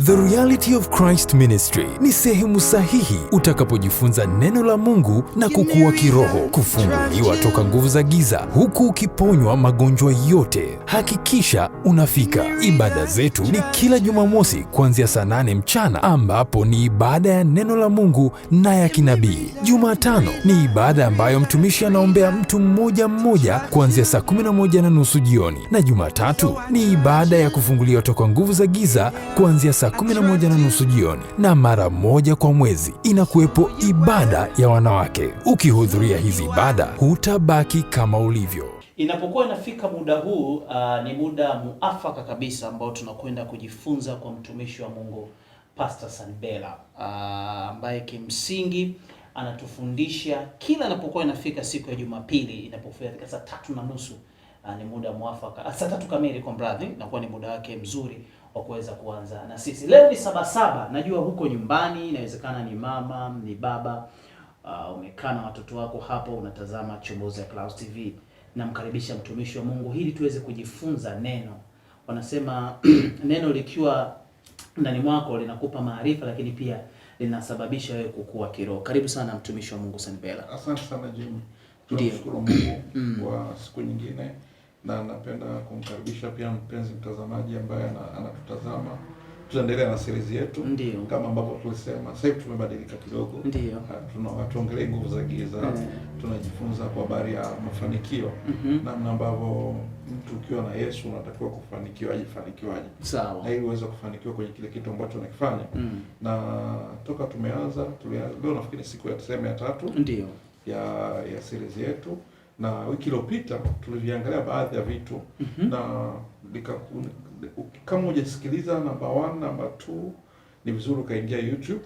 The Reality of Christ Ministry ni sehemu sahihi utakapojifunza neno la Mungu na kukua kiroho, kufunguliwa toka nguvu za giza, huku ukiponywa magonjwa yote. Hakikisha unafika. Ibada zetu ni kila Jumamosi kuanzia saa 8 mchana, ambapo ni ibada ya neno la Mungu na ya kinabii. Jumatano ni ibada ambayo mtumishi anaombea mtu mmoja mmoja kuanzia saa 11:30 jioni, na Jumatatu ni ibada ya kufunguliwa toka nguvu za giza kuanzia saa 11:30 jioni, na mara moja kwa mwezi inakuwepo ibada ya wanawake. Ukihudhuria hizi ibada hutabaki kama ulivyo. Inapokuwa inafika muda huu, ni muda muafaka kabisa ambao tunakwenda kujifunza kwa mtumishi wa Mungu Pastor Sanbella, ambaye kimsingi anatufundisha kila inapokuwa inafika siku ya Jumapili, inapofika saa 3:30, ni muda muafaka, saa 3 kamili kwa mradhi, inakuwa ni muda wake mzuri wa kuweza kuanza na sisi. Leo ni Sabasaba, najua huko nyumbani, inawezekana ni mama, ni baba, umekaa na watoto wako hapo unatazama Chomoza Clouds TV. Namkaribisha mtumishi wa Mungu ili tuweze kujifunza neno. Wanasema neno likiwa ndani mwako linakupa maarifa, lakini pia linasababisha wewe kukua kiroho. Karibu sana mtumishi wa Mungu Sanbella. Asante sana Jimmy. Tunashukuru Mungu kwa siku nyingine, na napenda kumkaribisha pia mpenzi mtazamaji ambaye anatutazama. Tunaendelea na series yetu. Ndiyo. Kama ambavyo tulisema, sasa hivi tumebadilika kidogo. Ndiyo. Tuongelee nguvu za giza. Tunajifunza kwa habari ya mafanikio. Namna ambavyo mtu ukiwa na Yesu unatakiwa kufanikiwa, ajifanikiwaje. Sawa. Na ili uweze kufanikiwa kwenye kile kitu ambacho unakifanya. Na toka tumeanza leo nafikiri siku ya 3. Ndiyo. ya series yetu, na wiki iliyopita tuliviangalia baadhi ya vitu na kama hujasikiliza number 1, number 2, ni vizuri ukaingia YouTube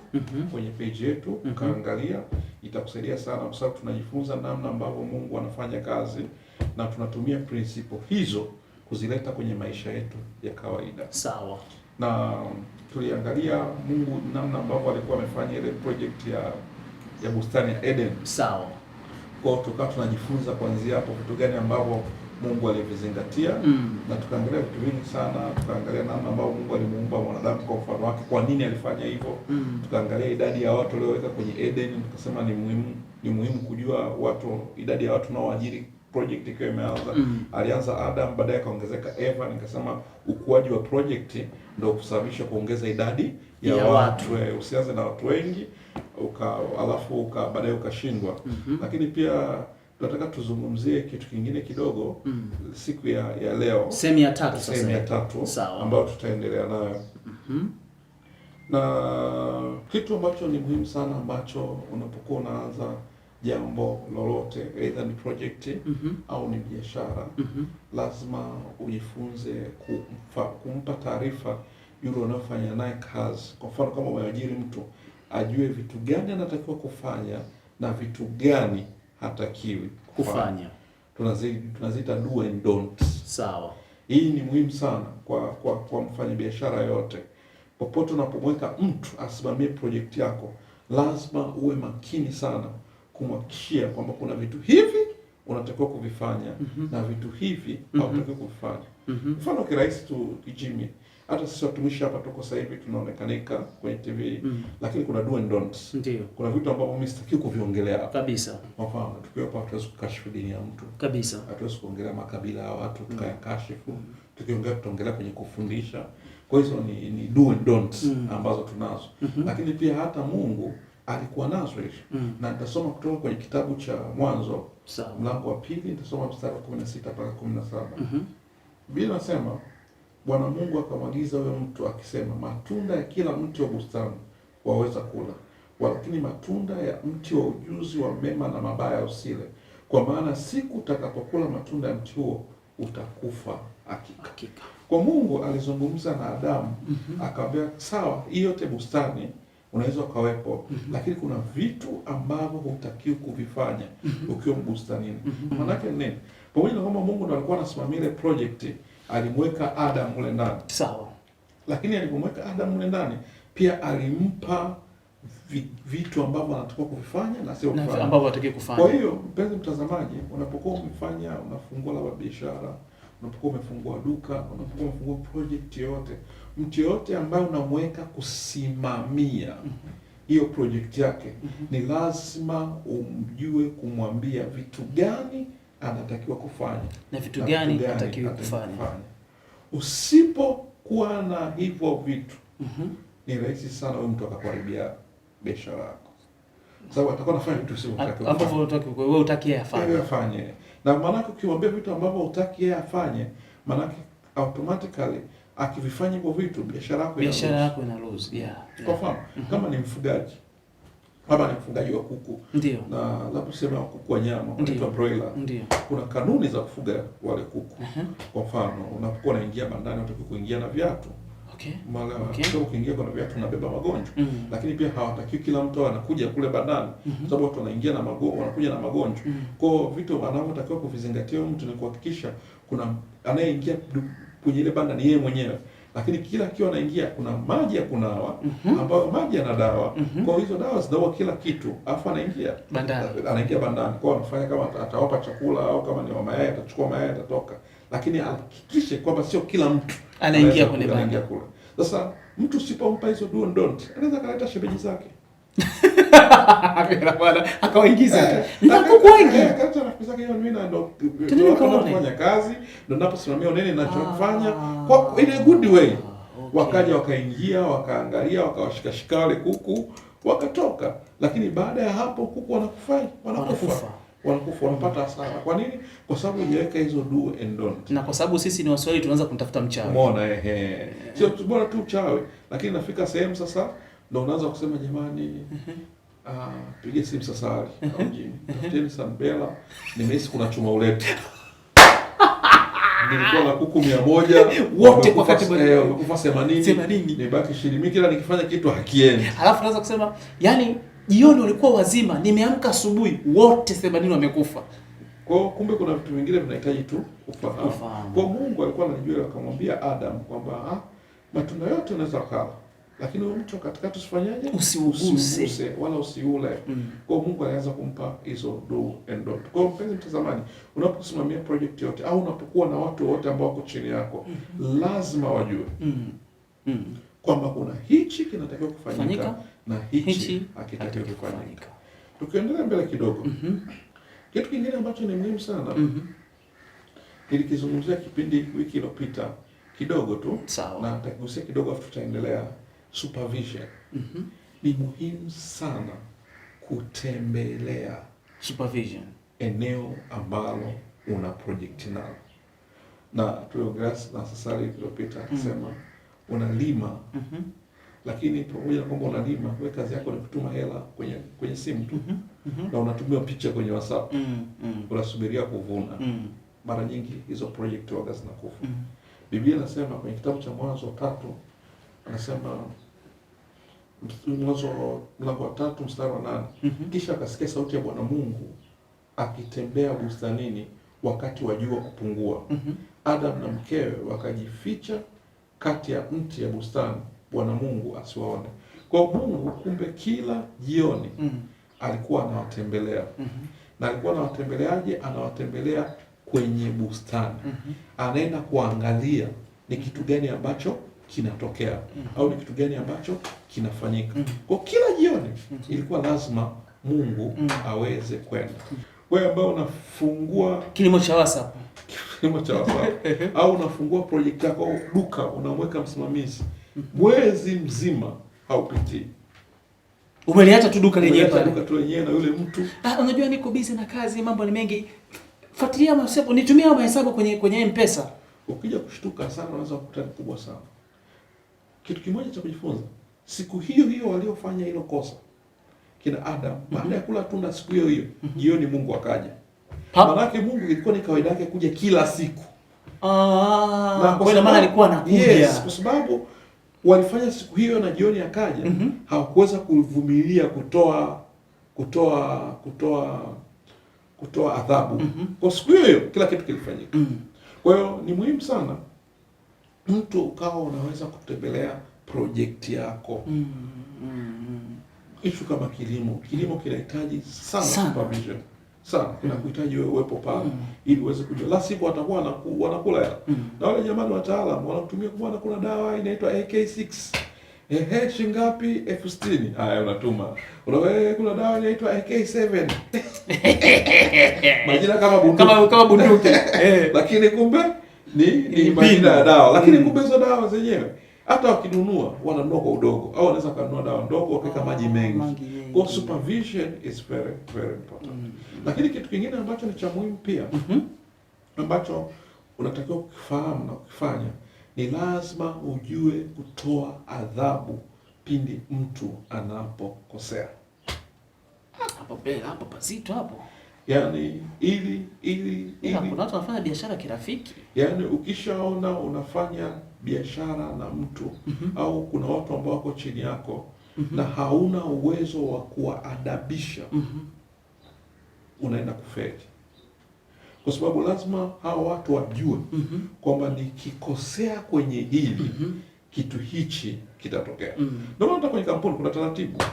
kwenye page yetu ukaangalia. Itakusaidia sana kwa sababu tunajifunza namna ambavyo Mungu anafanya kazi, na tunatumia principle hizo kuzileta kwenye maisha yetu ya kawaida. Sawa. Na tuliangalia Mungu namna ambavyo alikuwa amefanya ile project ya bustani ya Eden. Sawa. Kwa tukawa tunajifunza kuanzia hapo vitu gani ambavyo Mungu alivizingatia, na tukaangalia vitu vingi sana. Tukaangalia namna ambavyo Mungu alimuumba mwanadamu kwa mfano wake, kwa nini alifanya hivyo. Tukaangalia idadi ya watu walioweka kwenye Eden, tukasema ni muhimu kujua watu, idadi ya watu naoajiri project ikiwa imeanza. Alianza Adam, baadaye kaongezeka Eva. Nikasema ukuaji wa project ndio kusababisha kuongeza idadi ya watu. Usianze na watu wengi alafu baadaye ukashindwa. Lakini pia tunataka tuzungumzie kitu kingine kidogo siku ya leo, sehemu ya 3 sasa. Sehemu ya 3 ambayo tutaendelea nayo. Na kitu ambacho ni muhimu sana ambacho unapokuwa unaanza jambo lolote, either ni project au ni biashara, lazima ujifunze kumpa taarifa yule unayofanya naye kazi. Kwa mfano kama umeajiri mtu, ajue vitu gani anatakiwa kufanya na vitu gani hatakiwi kufanya. Tunaziita do and don't. Sawa. Hii ni muhimu sana kwa mfanyabiashara yote. Popote unapomweka mtu asimamie project yako, lazima uwe makini sana kumhakikishia kwamba kuna vitu hivi unatakiwa kuvifanya na vitu hivi hautakiwi kuvifanya. Mfano kirahisi tu Jimmy, hata sisi watumishi hapa tuko sasa hivi tunaonekanika kwenye TV, lakini kuna do and don'ts. Ndiyo. Kuna vitu ambavyo mimi sitaki kuviongelea kabisa. Kwa mfano tukiwa hapa hatuwezi kukashifu dini ya mtu kabisa, hatuwezi kuongelea makabila ya watu tukayakashifu. Tukiongea tutaongelea kwenye kufundisha. Kwa hizo ni do and don'ts ambazo tunazo. Lakini pia hata Mungu alikuwa nazo hizo. Na nitasoma kutoka kwenye kitabu cha Mwanzo mlango wa 2, nitasoma mstari wa 16 mpaka 17. Biblia inasema, Bwana Mungu akamwagiza huyo mtu akisema, matunda ya kila mti wa bustani waweza kula, walakini matunda ya mti wa ujuzi wa mema na mabaya usile, kwa maana siku utakapokula matunda ya mti huo utakufa hakika. Kwa Mungu alizungumza na Adamu, akamwambia sawa, hii yote bustani unaweza ukawepo, lakini kuna vitu ambavyo hutakiwi kuvifanya ukiwa bustanini. Maana yake nini? Pamoja na kwamba Mungu ndo alikuwa anasimamia ile project, alimweka Adam mule ndani. Sawa. Lakini alipomweka Adam mule ndani, pia alimpa vitu ambavyo anatakiwa kuvifanya na sio ambavyo hataki kufanya. Kwa hiyo mpenzi mtazamaji, unapokuwa unafungua labda biashara, unapokuwa umefungua duka, unapokuwa umefungua project yote, mtu yote ambaye unamweka kusimamia hiyo project yake, ni lazima umjue kumwambia vitu gani anatakiwa kufanya na vitu gani anatakiwa kufanya. Usipokuwa na hivyo vitu, ni rahisi sana huyo mtu akakuharibia biashara yako, sababu atakuwa anafanya vitu usivyotakiwa wewe utaki yeye afanye. Na maana ukimwambia vitu ambavyo utaki yeye afanye, maana automatically akivifanya hivyo vitu, biashara yako ina lose. Kwa mfano, kama ni mfugaji, kama ni mfugaji wa kuku, ndio, na labda tuseme kuku wa nyama, wanaitwa broiler, ndio, kuna kanuni za kufuga wale kuku. Kwa mfano, unapokuwa unaingia bandani, unatakiwa kuingia na viatu. Sio ukiingia kwa viatu unabeba magonjwa. Lakini pia hawatakiwi kila mtu anakuja kule bandani, kwa sababu watu wanaingia na magonjwa, wanakuja na magonjwa. Kwa vitu anavyotakiwa kuvizingatia mtu ni kuhakikisha kuna anayeingia kwenye ile banda ni yeye mwenyewe. Lakini kila akiwa anaingia kuna maji ya kunawa, ambayo maji yana dawa. Kwa hizo dawa zinaua kila kitu. Alafu anaingia bandani. Kwa anafanya kama atawapa chakula, au kama ni mayai atachukua mayai atatoka. Lakini hakikishe kwamba sio kila mtu anaingia kwenye banda. Sasa mtu usipompa hizo do and don't, anaweza kaleta shemeji zake. Akawaingiza. Nitakuku wengi. Kata rafiki zake hiyo mimi ndo tunafanya kazi, ndo naposimamia nini ninachofanya kwa in a good way. Wakaja wakaingia, wakaangalia, wakawashikashika wale kuku, wakatoka. Lakini baada ya hapo kuku wanakufa, wanapata hasara. Kwa nini? Kwa sababu hujaweka hizo do and don't. Na kwa sababu sisi ni Waswahili tunaanza kumtafuta mchawi. Umeona sio bora tu uchawi, lakini nafika sehemu sasa ndio unaanza kusema jamani, pigie simu sasa au jini. Tafuteni Sanbela, nimehisi kuna chuma ulete. Nilikuwa na kuku 100 wote kwa wakati mmoja wamekufa 80. Nibaki 20. Kila nikifanya kitu hakiendi. Alafu naanza kusema yani jioni walikuwa wazima, nimeamka asubuhi wote 80 wamekufa. Kwa kumbe kuna vitu vingine vinahitaji tu ufahamu. Kwa Mungu alikuwa anajua, akamwambia Adam kwamba matunda yote unaweza kula, lakini mtu katikati usifanyaje? Usiuguse wala usiule. Kwa Mungu alianza kumpa hizo do and don't. Kwa mpenzi mtazamaji, unaposimamia project yote au unapokuwa na watu wote ambao wako chini yako, lazima wajue kwamba kuna hichi kinatakiwa kufanyika na hichi hakitakiwi kufanyika. Tukiendelea mbele kidogo, kitu kingine ambacho ni muhimu sana, nilikizungumzia kipindi wiki iliyopita kidogo tu, na nitagusia kidogo afu tutaendelea. Supervision. Ni muhimu sana kutembelea supervision eneo ambalo una project nalo. Na tuliongelea na sasa iliyopita akisema unalima, lakini pamoja na kwamba unalima, wewe kazi yako ni kutuma hela kwenye simu tu, na unatumia picha kwenye WhatsApp, unasubiria kuvuna. Mara nyingi hizo project waga zinakufa. Biblia inasema kwenye kitabu cha Mwanzo 3, anasema Mwanzo mlango wa 3 mstari wa 8, kisha akasikia sauti ya Bwana Mungu akitembea bustanini wakati wa jua kupungua. Adam na mkewe wakajificha kati ya mti ya bustani, Bwana Mungu asiwaone. Kwa Mungu kumbe kila jioni alikuwa anawatembelea. Na alikuwa anawatembeleaje? Anawatembelea kwenye bustani. Anaenda kuangalia ni kitu gani ambacho kinatokea, au ni kitu gani ambacho kinafanyika. Kwa kila jioni ilikuwa lazima Mungu aweze kwenda. Wewe ambao unafungua kilimo cha WhatsApp au unafungua project yako au duka, unamweka msimamizi mwezi mzima haupitii. Umeliacha tu duka lenyewe pale. Duka tu lenyewe na yule mtu. Unajua niko busy na kazi, mambo ni mengi. Fuatilia mahesabu, nitumia mahesabu kwenye M-Pesa. Ukija kushtuka sana unaweza kukuta kubwa sana. Kitu kimoja cha kujifunza, siku hiyo waliofanya hilo kosa kina Adam, baada ya kula tunda siku hiyo jioni Mungu akaja. Maana Mungu ilikuwa ni kawaida yake kuja kila siku. Na kwa maana alikuwa anakuja. Yes, kwa sababu walifanya siku hiyo na jioni akaja. Hawakuweza kuvumilia kutoa adhabu. Kwa siku hiyo kila kitu kilifanyika. Kwa hiyo ni muhimu sana mtu ukawa unaweza kutembelea project yako. Ishu kama kilimo kinahitaji sana supervision. sana, inakuhitaji wewe uwepo pale ili uweze kujua, la sivyo watakuwa wanakula hela. Na wale jamani wataalamu wanakutumia, bwana, kuna dawa inaitwa AK6, shilingi ngapi? 60,000. Haya, unatuma. Kuna dawa inaitwa AK7 majina kama bunduki lakini kumbe ni majina ya dawa, lakini kumbe hizo dawa zenyewe hata wakinunua wananunua kwa udogo, au wanaweza kununua dawa ndogo wakaweka maji mengi. Kwa supervision is very very important. Lakini kitu kingine ambacho ni cha muhimu pia ambacho unatakiwa kufahamu na kufanya ni lazima ujue kutoa adhabu pindi mtu anapokosea. Hapo pazito hapo. Yaani ili kuna watu wanafanya biashara kirafiki. Yaani ukishaona unafanya biashara na mtu au kuna watu ambao wako chini yako na hauna uwezo wa kuwaadabisha, unaenda kufeli. Kwa sababu lazima hao watu wajue kwamba nikikosea kwenye hili kitu hichi kitatokea. Ndio maana kwenye kampuni kuna taratibu.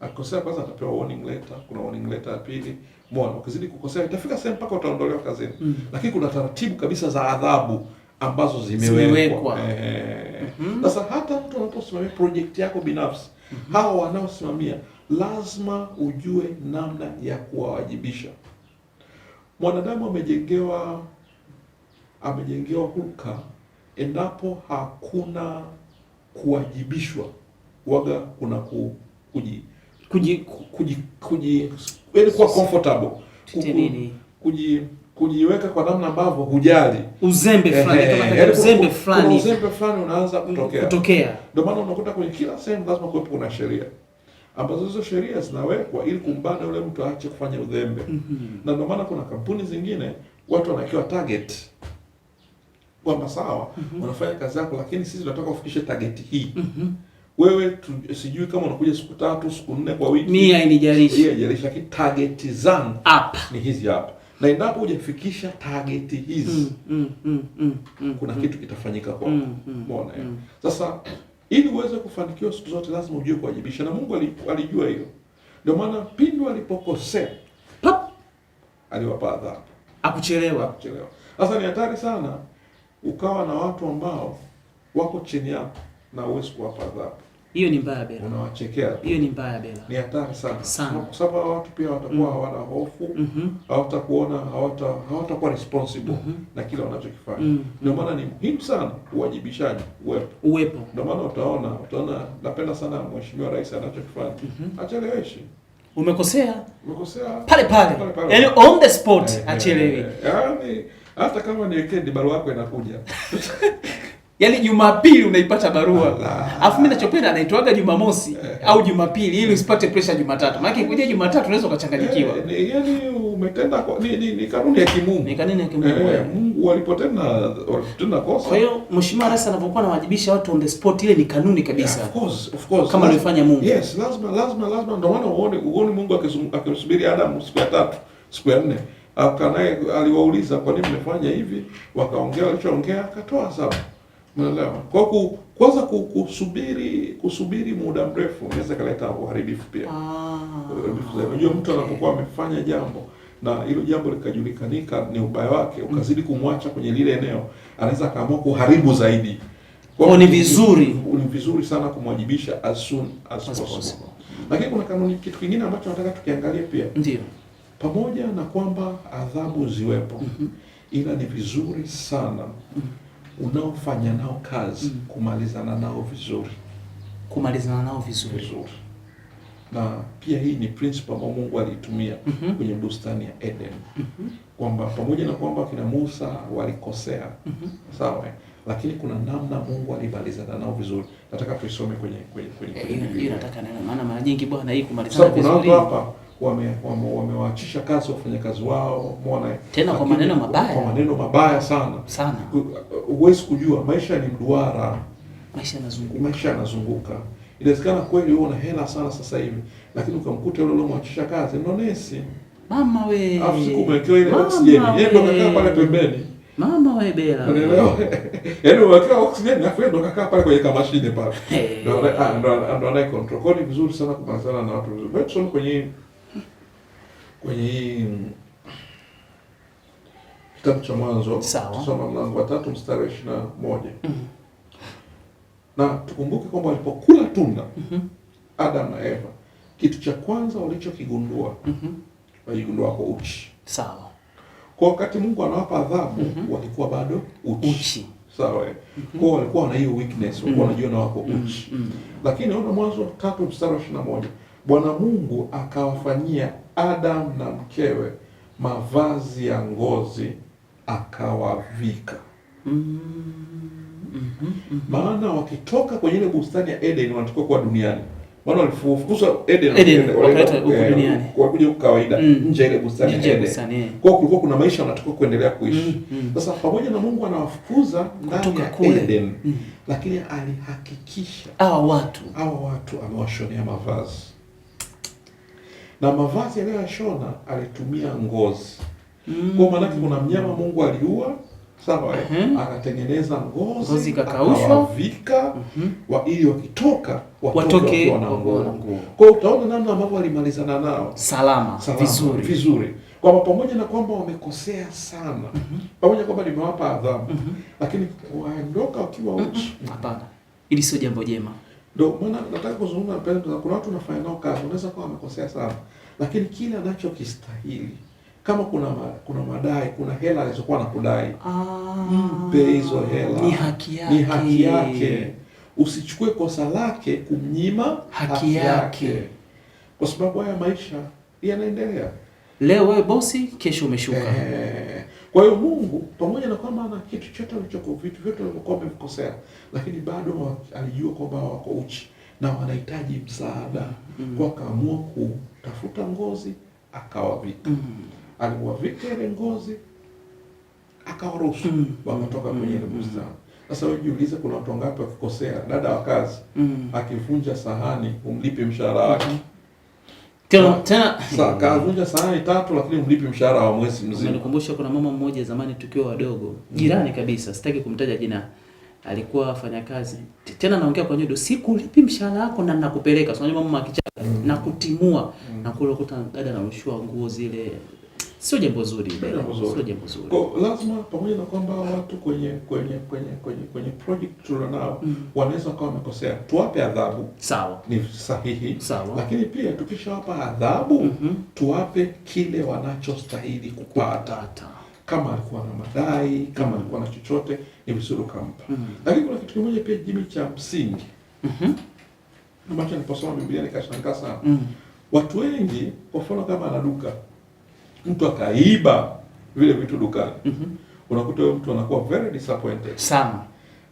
Akikosea kwanza atapewa warning letter, kuna warning letter ya pili. Mbona ukizidi kukosea itafika sehemu mpaka utaondolewa kazini. Lakini kuna taratibu kabisa za adhabu ambazo zimewekwa. Sasa hata mtu anaposimamia project yako binafsi, hao wanaosimamia lazima ujue namna ya kuwawajibisha. Mwanadamu amejengewa hulka, endapo hakuna kuwajibishwa, waga kuna yaani kuwa comfortable, kujiweka kwa namna ambavyo hujali uzembe fulani, kama uzembe fulani unaanza kutokea. Ndio maana unakuta kwenye kila sehemu lazima kuwepo kuna sheria ambazo hizo sheria zinawekwa ili kumbana yule mtu aache kufanya udhembe. Na ndio maana kuna kampuni zingine watu wanakiwa target kwamba sawa, unafanya kazi yako, lakini sisi tunataka ufikishe target hii. Wewe sijui kama unakuja siku 3 siku 4 kwa wiki, mimi hainijalishi, lakini target zangu ni hizi hapa, na endapo hujafikisha target hizi kuna kitu kitafanyika kwa mbona. Sasa ili uweze kufanikiwa siku zote lazima ujue kuwajibisha, na Mungu alijua hilo. Ndio maana pindi walipokosea aliwapa adhabu. Hakuchelewa. Sasa ni hatari sana ukawa na watu ambao wako chini yako na uwezi kuwapa adhabu. Hiyo ni mbaya Bela. Unawachekea. Hiyo ni mbaya Bela. Ni hatari sana. Kwa sababu watu pia watakuwa hawana hofu, hawatakuona, hawatakuwa responsible na kile wanachokifanya. Ndio maana ni muhimu sana uwajibishaji uwepo. Ndio maana utaona napenda sana Mheshimiwa Rais anachokifanya. Acheleweshi. Umekosea pale. Yaani on the spot achelewe. Yaani hata kama ni weekend barua yako inakuja. Yaani Jumapili unaipata barua. Alafu mimi nachopenda anaitwaga Jumamosi au Jumapili ili usipate pressure Jumatatu. Maana ikija Jumatatu unaweza ukachanganyikiwa. Yaani umetenda ni kanuni ya kimungu. Ni kanuni ya kimungu. Mungu walipotenda kosa. Kwa hiyo Mheshimiwa Rais anapokuwa anawajibisha watu on the spot, ile ni kanuni kabisa. Of course. Kama alifanya Mungu. Yes, lazima ndio maana uone Mungu akimsubiri Adam siku ya 3, siku ya 4. Akanaye aliwauliza kwa nini mmefanya hivi? Wakaongea walichoongea, akatoa adhabu. Unaelewa? Kwa kwanza kusubiri muda mrefu inaweza kuleta uharibifu pia. Unajua mtu anapokuwa amefanya jambo na hilo jambo likajulikanika ni ubaya wake, ukazidi kumwacha kwenye lile eneo, anaweza kaamua kuharibu zaidi. Kwa ni vizuri sana kumwajibisha as soon as possible. Lakini kuna kanuni, kitu kingine ambacho nataka tukiangalie pia. Ndio. Pamoja na kwamba adhabu ziwepo, ila ni vizuri sana unaofanya nao kazi kumalizana nao vizuri. Na pia hii ni principle ambayo Mungu alitumia kwenye bustani ya Eden. Kwamba pamoja na kwamba kina Musa walikosea, sawa, lakini kuna namna Mungu alimalizana nao vizuri. Nataka tuisome kwenye hiyo nataka neno, maana mara nyingi bwana hii kumalizana vizuri. Kuna watu hapa wamewaachisha kazi wafanyakazi wao, umeona, tena kwa maneno mabaya. Kwa maneno mabaya sana. Huwezi kujua, maisha ni mduara. Maisha yanazunguka. Inawezekana kweli wewe una hela sana sasa hivi, lakini ukamkuta yule aliyomwachisha kazi ndio nesi. Mama we. Afu sikumwekea ile oxygen. Yeye ndo kakaa pale pembeni. Mama we Bela. Unaelewa? Yaani unaweka oxygen afu ndo kakaa pale kwenye mashine pale. Ndio ana control. Kwa ni vizuri sana kumalizana na watu vizuri. Wewe tusome kwenye Kitabu cha Mwanzo, Sawa. tusoma mlango wa 3 mstari wa 21. Na tukumbuke kwamba walipokula tunda, Adam na Eva, kitu cha kwanza walichokigundua, waligundua kwa uchi. Sawa. Kwa wakati Mungu anawapa adhabu, walikuwa bado uchi. Sawa. Kwa walikuwa na hiyo weakness, walikuwa wanajiona wako uchi. Lakini ona Mwanzo 3 mstari wa 21. Bwana Mungu akawafanyia Adam na mkewe mavazi ya ngozi akawavika. Maana wakitoka kwenye ile bustani ya Eden wanatoka kwa duniani. Maana walifukuzwa Eden wakaenda huko duniani. Kwa kuja kawaida nje ile bustani ya Eden. Kwa kulikuwa kuna maisha wanatoka kuendelea kuishi. Sasa pamoja na Mungu anawafukuza ndani ya Eden, lakini alihakikisha hawa watu amewashonea mavazi. Na mavazi aliyoshona alitumia ngozi. Kwa maana kuna mnyama Mungu aliua, sawa, akatengeneza ngozi akawavika, ili wakitoka watoke na nguo. Kwa utaona namna ambavyo walimalizana nao salama vizuri. Kwa pamoja na kwamba wamekosea sana, pamoja kwamba nimewapa adhabu, lakini waondoka wakiwa uchi. Hapana. Ili sio jambo jema. Ndio maana nataka kuzungumza pale, kuna watu wanafanya nao kazi, unaweza kuwa wamekosea sana, lakini kile anachokistahili, kama kuna madai, kuna hela alizokuwa anakudai, mpe hizo hela. Ni haki yake. Usichukue kosa lake kumnyima haki yake. Kwa sababu haya maisha yanaendelea. Leo wewe bosi, kesho umeshuka. Kwa hiyo Mungu pamoja na kwamba ana kitu chote vitu vyote walivyokuwa wamevikosea, lakini bado alijua kwamba wako uchi na wanahitaji msaada. Kwa akaamua kutafuta ngozi akawavika. Aliwavika ile ngozi akawaruhusu wakatoka kwenye ile bustani. Sasa wewe jiulize, kuna watu wangapi wakikosea, dada wa kazi akivunja sahani umlipe mshahara wake. Tena kavunja sahani 3 lakini umlipe mshahara wa mwezi mzima. Nikumbusha kuna mama mmoja zamani tukiwa wadogo, jirani kabisa, sitaki kumtaja jina, alikuwa afanya kazi. Tena naongea kwa nyodo, sikulipi mshahara wako na nakupeleka. Sio mama akichaka na kutimua na kulokuta dada na ushua nguo zile. Sio jambo zuri, sio jambo zuri. Kwa lazima pamoja na kwamba watu kwenye project tulionao wanaweza kuwa wamekosea, tuwape adhabu. Sawa. Ni sahihi. Sawa. Lakini pia tukishawapa adhabu, tuwape kile wanachostahili kupata. Kama alikuwa na madai, kama alikuwa na chochote, ni vizuri kumpa. Lakini kuna kitu kimoja pia Jimmy cha msingi. Ambacho niliposoma Biblia nikashangaa sana. Watu wengi, kwa mfano kama ana duka, mtu akaiba vile vitu dukani, unakuta huyo mtu anakuwa very disappointed sana,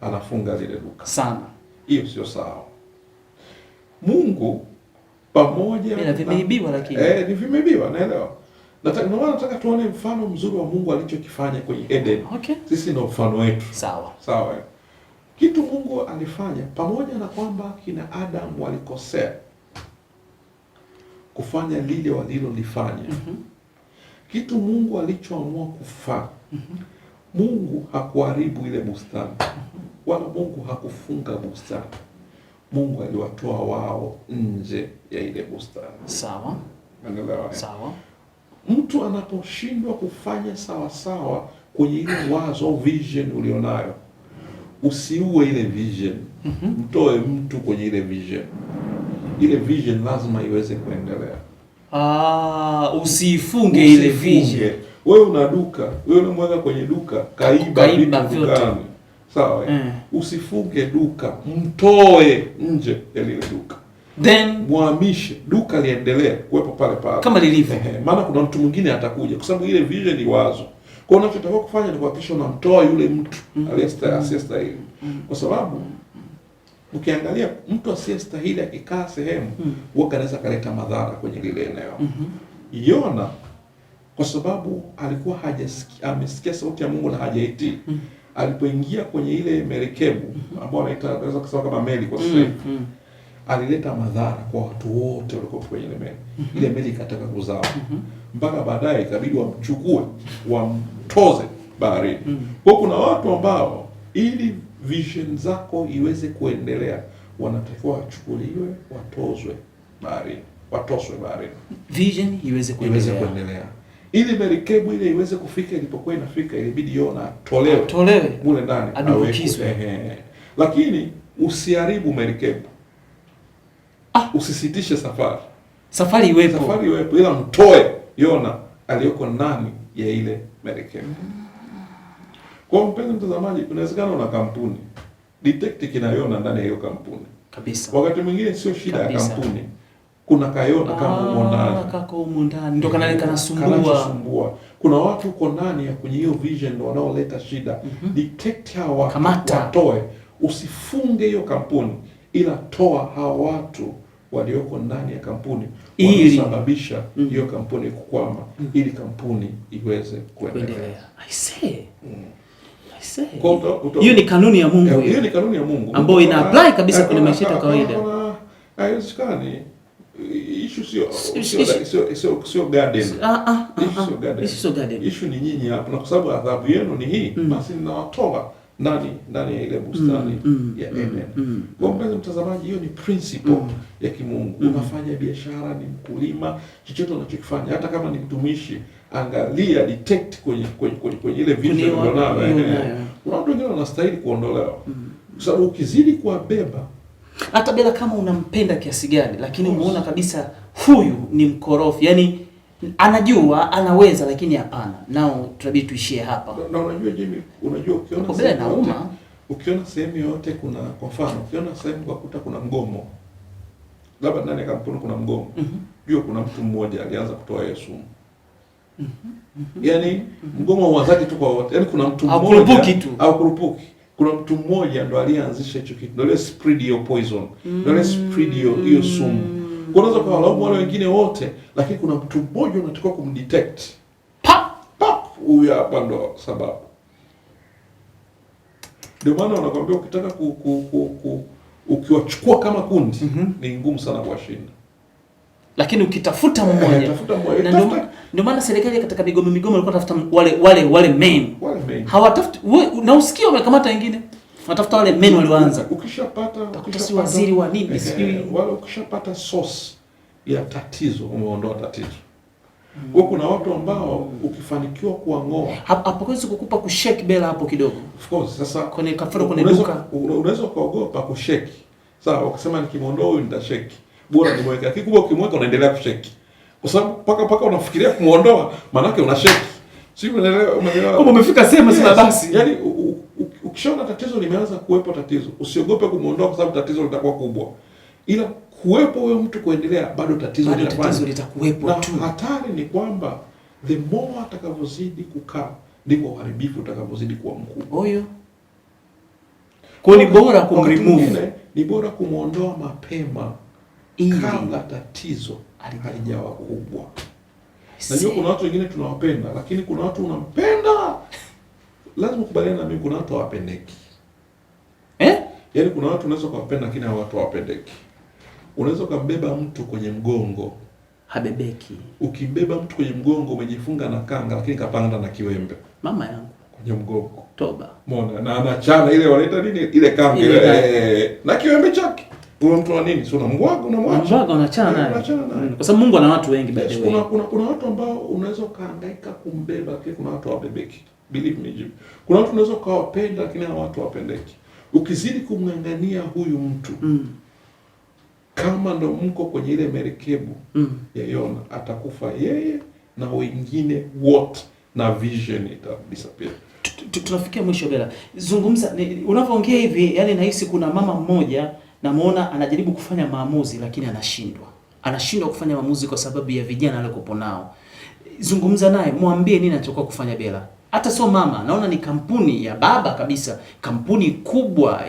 anafunga zile duka sana. Hiyo sio sawa. Mungu pamoja na vimeibiwa, lakini ni vimeibiwa, naelewa. Nataka tuone mfano mzuri wa Mungu alichokifanya kwenye Eden. Sisi ndio mfano wetu. Sawa. Kitu Mungu alifanya pamoja na kwamba kina Adam walikosea kufanya lile walilolifanya. Kitu Mungu alichoamua kufanya, Mungu hakuharibu ile bustani, wala Mungu hakufunga bustani. Mungu aliwatoa wao nje ya ile bustani. Sawa. Unaelewa? Sawa. Mtu anaposhindwa kufanya sawa kwenye ile wazo au vision ulionayo, usiue ile vision. Mtoe mtu kwenye ile vision. Ile vision lazima iweze kuendelea. Usifunge ile vision. Wewe una duka, wewe unamweka kwenye duka, kaiba vitu dukani. Sawa? Usifunge duka, mtoe nje ya ile duka. Then muhamishe, duka liendelee kuwepo pale kama lilivyo. Maana kuna mtu mwingine atakuja, kwa sababu ile vision ni wazo. Kwa hiyo unachotakiwa kufanya ni kuhakikisha unamtoa yule mtu asiyestahili. Kwa sababu ukiangalia mtu asiyestahili akikaa sehemu, huwa anaweza kaleta madhara kwenye lile eneo. Yona, kwa sababu alikuwa amesikia sauti ya Mungu na hajaitii. Alipoingia kwenye ile merikebu ambayo anaweza kusema kama meli kwa sasa, alileta madhara kwa watu wote walikuwa kwenye ile meli. Ile meli ikataka kuzama. Mpaka baadaye ikabidi wamchukue, wamtoze baharini. Kwa kuna watu ambao ili vision zako iweze kuendelea, wanatakiwa wachukuliwe, watozwe baharini. Vision iweze kuendelea. Ili merikebu ile iweze kufika ilipokuwa inafika, ilibidi Yona atolewe mule ndani adumbukizwe. Lakini usiharibu merikebu. Usisitishe safari iwepo, ila mtoe Yona aliyoko ndani ya ile merikebu. Kwa mpenzi mtazamaji, inawezekana una kampuni, detect kina Yona ndani ya hiyo kampuni kabisa. Wakati mwingine sio shida ya kampuni, kuna kayona kama umo ndani ndio kanasumbua. Kuna watu uko ndani ya kwenye hiyo vision ndio wanaoleta shida. Detect hao watu, watoe. Usifunge hiyo kampuni, ila toa hao watu walioko ndani ya kampuni ili kusababisha hiyo kampuni kukwama, ili kampuni iweze kuendelea. I say. Hiyo ni kanuni ya Mungu. Hiyo ni kanuni ya Mungu ambayo ina apply kabisa kwenye maisha ya kawaida. Haiwezekani. Issue sio garden. Sio garden. Issue ni nyinyi hapa, na kwa sababu adhabu yenu ni hii, basi ninawatoa ndani ya ile bustani ya Eden. Kwa mpenzi mtazamaji, hiyo ni principle ya kimungu. Unafanya biashara, ni mkulima, chochote unachokifanya, hata kama ni mtumishi, angalia, detect kwenye ile vision unayo. Kuna watu wengine wanastahili kuondolewa. Kwa sababu ukizidi kuwabeba, hata bila kama unampenda kiasi gani, lakini umeona kabisa huyu ni mkorofi, yani anajua anaweza, lakini hapana, nao tunabidi tuishie hapa. Na unajua Jimmy, ukiona sehemu yote kuna, kwa mfano ukiona sehemu kwa kuta kuna mgomo, labda ndani ya kampuni kuna mgomo, jua kuna mtu mmoja alianza kutoa Yesu. Yani mgomo huanzaje tu kwa wote, yani kuna mtu mmoja au kurupuki. Kuna mtu mmoja ndo alianzisha hicho kitu, ndo ile spread hiyo poison, ndo ile spread hiyo sumu. Unaweza kuwalaumu wale wengine wote, lakini kuna mtu mmoja unatakiwa kumdetect. Huyu hapa ndo sababu. Ndio maana wanakuambia ukitaka ukiwachukua kama kundi, ni ngumu sana kuwashinda. Lakini ukitafuta mmoja, ndio maana serikali katika migomo ilikuwa tafuta wale men. Hawatafuti na usikie wamekamata wengine. Wanatafuta wale men walioanza. Ukishapata si waziri wa nini sijui wale, ukishapata source ya tatizo, umeondoa tatizo. Kwa kuna watu ambao ukifanikiwa kuang'oa, hapo kwezi kukupa kushake bela hapo kidogo. Of course, sasa kwenye kafara kwenye duka unaweza kuogopa kushake. Sawa, ukisema nikimuondoa huyu nitashake, bora nimweke. Lakini kubwa ukimweka unaendelea kushake. Kwa sababu paka unafikiria kumuondoa, maana yake unashake. Sio, umeelewa? Kama umefika sema sina basi. Yaani ukishaona tatizo limeanza kuwepo tatizo, usiogope kumuondoa kwa sababu tatizo litakuwa kubwa. Ila kuwepo huyo mtu kuendelea, bado tatizo litakuwepo tu. Hatari ni kwamba the more atakavyozidi kukaa, ndivyo uharibifu utakavyozidi kuwa mkubwa. Huyo. Kwa ni bora kumremove, ni bora kumuondoa mapema kabla tatizo halijawa kubwa. Najua kuna watu wengine tunawapenda, lakini kuna watu unampenda, lazima kubaliana na mimi, kuna watu hawapendeki. Yaani kuna watu unaweza kuwapenda lakini hao watu hawapendeki. Unaweza kumbeba mtu kwenye mgongo, habebeki. Ukimbeba mtu kwenye mgongo umejifunga na kanga, lakini kapanda na kiwembe. Mama yangu kwenye mgongo. Toba. Umeona, na anachana ile wanaita nini? Ile kanga na kiwembe chake. Huyo mtu wa nini? Sio unamwaga, unamwacha. Unachana naye. Kwa sababu Mungu ana watu wengi by the way. Kuna watu ambao unaweza kaangaika kumbeba, lakini kuna watu hawabebeki. Believe me Jim. Kuna watu unaweza kawapenda lakini hao watu hawapendeki. Ukizidi kumngangania huyu mtu, kama ndo mko kwenye ile merikebu ya Yona, atakufa yeye na wengine wote, na vision itadisappear. Tunafikia mwisho Bella. Zungumza unavyoongea hivi, yani nahisi kuna mama mmoja namuona anajaribu kufanya maamuzi lakini anashindwa. Anashindwa kufanya maamuzi kwa sababu ya vijana alikopo nao. Zungumza naye, mwambie nini anachokuwa kufanya Bella. Hata sio mama, naona ni kampuni ya baba kabisa, kampuni kubwa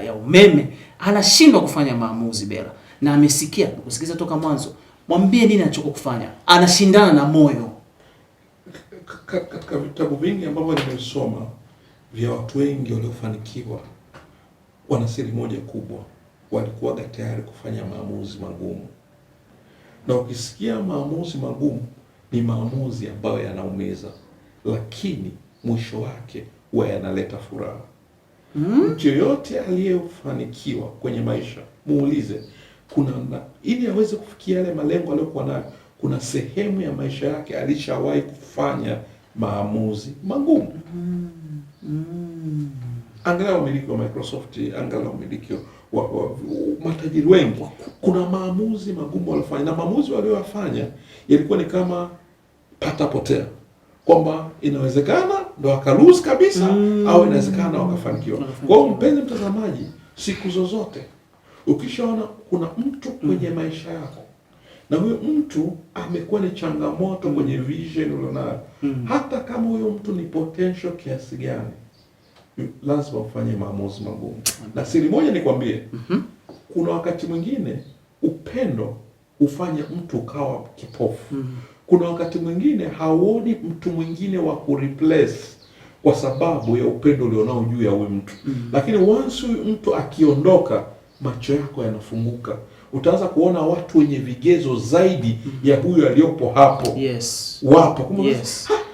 ya umeme, anashindwa kufanya maamuzi Bella. Na amesikia, kusikiza toka mwanzo. Mwambie nini anachokuwa kufanya. Anashindana na moyo. Katika vitabu vingi ambavyo nimesoma vya watu wengi waliofanikiwa, wana siri moja kubwa, walikuwa tayari kufanya maamuzi magumu. Na ukisikia maamuzi magumu, ni maamuzi ambayo yanaumiza, lakini mwisho wake huwa yanaleta furaha. Mtu yoyote aliyefanikiwa kwenye maisha, muulize ili aweze kufikia yale malengo aliyokuwa nayo, kuna sehemu ya maisha yake alishawahi kufanya maamuzi magumu. Angalia wamiliki wa Microsoft, angalia wamiliki wa matajiri wengi, kuna maamuzi magumu walifanya, na maamuzi waliyofanya yalikuwa ni kama pata potea, kwamba inawezekana ndo akalose kabisa au inawezekana wakafanikiwa. Kwa hiyo mpenzi mtazamaji, siku zozote ukishaona kuna mtu kwenye maisha yako na huyo mtu amekuwa ni changamoto kwenye vision ulionayo, hata kama huyo mtu ni potential kiasi gani, lazima ufanye maamuzi magumu. Na siri moja nikwambie, kuna wakati mwingine upendo ufanye mtu ukawa kipofu. Kuna wakati mwingine hauoni mtu mwingine wa kureplace kwa sababu ya upendo ulionao juu ya huyu mtu. Lakini once huyu mtu akiondoka, macho yako yanafunguka. Utaanza kuona watu wenye vigezo zaidi ya huyo aliyopo hapo. Wapo.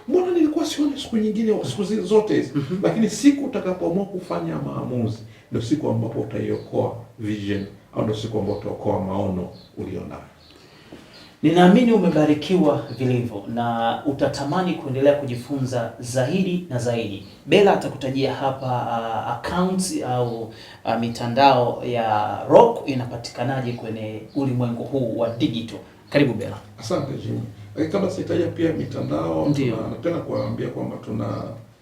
Mbona nilikuwa sioni siku nyingine, siku zote hizi. Lakini siku utakapoamua kufanya maamuzi, ndio siku ambapo utaiokoa vision, au ndio siku ambapo utaokoa maono ulionayo. Ninaamini umebarikiwa vilivyo na utatamani kuendelea kujifunza zaidi na zaidi. Bella atakutajia hapa accounts au mitandao ya Rock inapatikanaje kwenye ulimwengu huu wa digital. Karibu Bella. Asante Jimmy. Kama sitaja pia mitandao, napenda kuwaambia kwamba tuna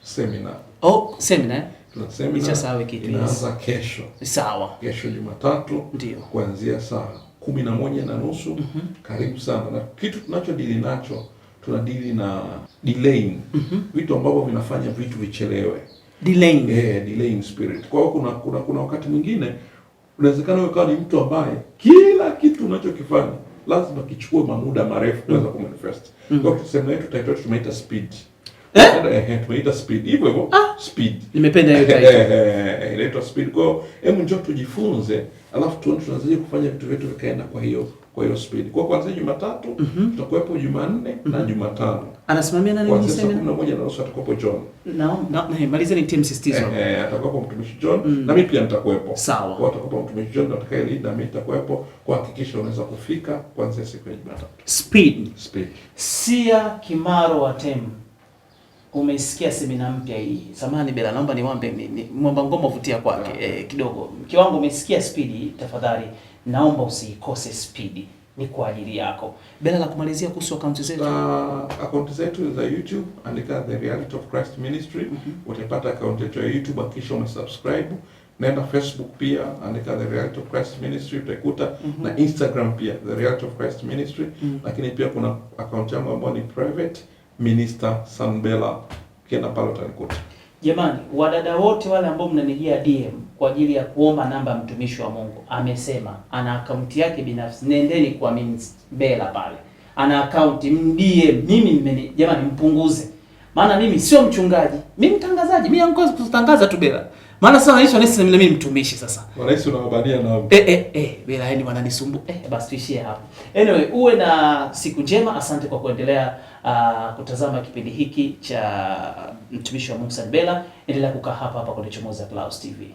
seminar. Seminar? Tuna seminar inaanza kesho. Sawa. Kesho Jumatatu. Ndio. Kuanzia saa 11:30. Karibu sana. Na kitu tunachodili nacho, tunadili na delaying. Vitu ambavyo vinafanya vitu vichelewe. Delaying. Delaying spirit. Kwa hiyo kuna wakati mwingine unawezekana ukawa ni mtu ambaye kila kitu unachokifanya lazima kichukue muda mrefu kuweza kumanifest. Kwa hiyo tuseme tumeita speed. Tumeita speed. Hivyo speed. Nimependa hiyo title. Inaitwa speed. Kwa hiyo hebu njoo tujifunze, alafu tunaanza kufanya vitu vyetu vikaenda kwa hiyo speed. Kwa kuanzia Jumatatu, tutakuwepo Jumanne na Jumatano. Anasimamia nani kwenye seminar? 11:30 atakuwepo John. Maliza ni team sisitizo. Atakuwepo mtumishi John, na mimi pia nitakuwepo. Sawa. Kwa atakuwepo mtumishi John atakaye lead, na mimi nitakuwepo kuhakikisha unaweza kufika kuanzia siku ya Jumatatu. Speed. Sia Kimaro wa Temu. Umesikia semina mpya hii. Samahani Bella, naomba niwaambie mwamba ngoma vutia kwake kidogo. Kiwango umesikia speed, tafadhali naomba usikose speed. Ni kwa ajili yako. Bella, la kumalizia kuhusu akaunti zetu. Akaunti zetu za YouTube, andika The Reality of Christ Ministry. Utapata akaunti yetu ya YouTube, kisha umesubscribe. Nenda Facebook pia, andika The Reality of Christ Ministry, utaikuta. Na Instagram pia, The Reality of Christ Ministry. Lakini pia kuna akaunti yangu ambayo ni private, Minister Sanbella. Kienda pale utanikuta. Jamani, wadada wote wale ambao mnanijia DM kwa ajili ya kuomba namba mtumishi wa Mungu, amesema ana akaunti yake binafsi. Nendeni kwa Bella pale. Ana akaunti DM. Mimi jamani, mpunguze. Maana mimi sio mchungaji, mimi mtangazaji. Mimi yangu kutangaza tu Bella. Maana sasa naisha nesi mimi mtumishi sasa. Wanaisi unawabania na Bella yani wananisumbua. Basi tuishie hapo. Anyway, uwe na siku njema. Asante kwa kuendelea kutazama kipindi hiki cha mtumishi wa Mungu Sanbella. Endelea kukaa hapa kwenye Chomoza Clouds TV.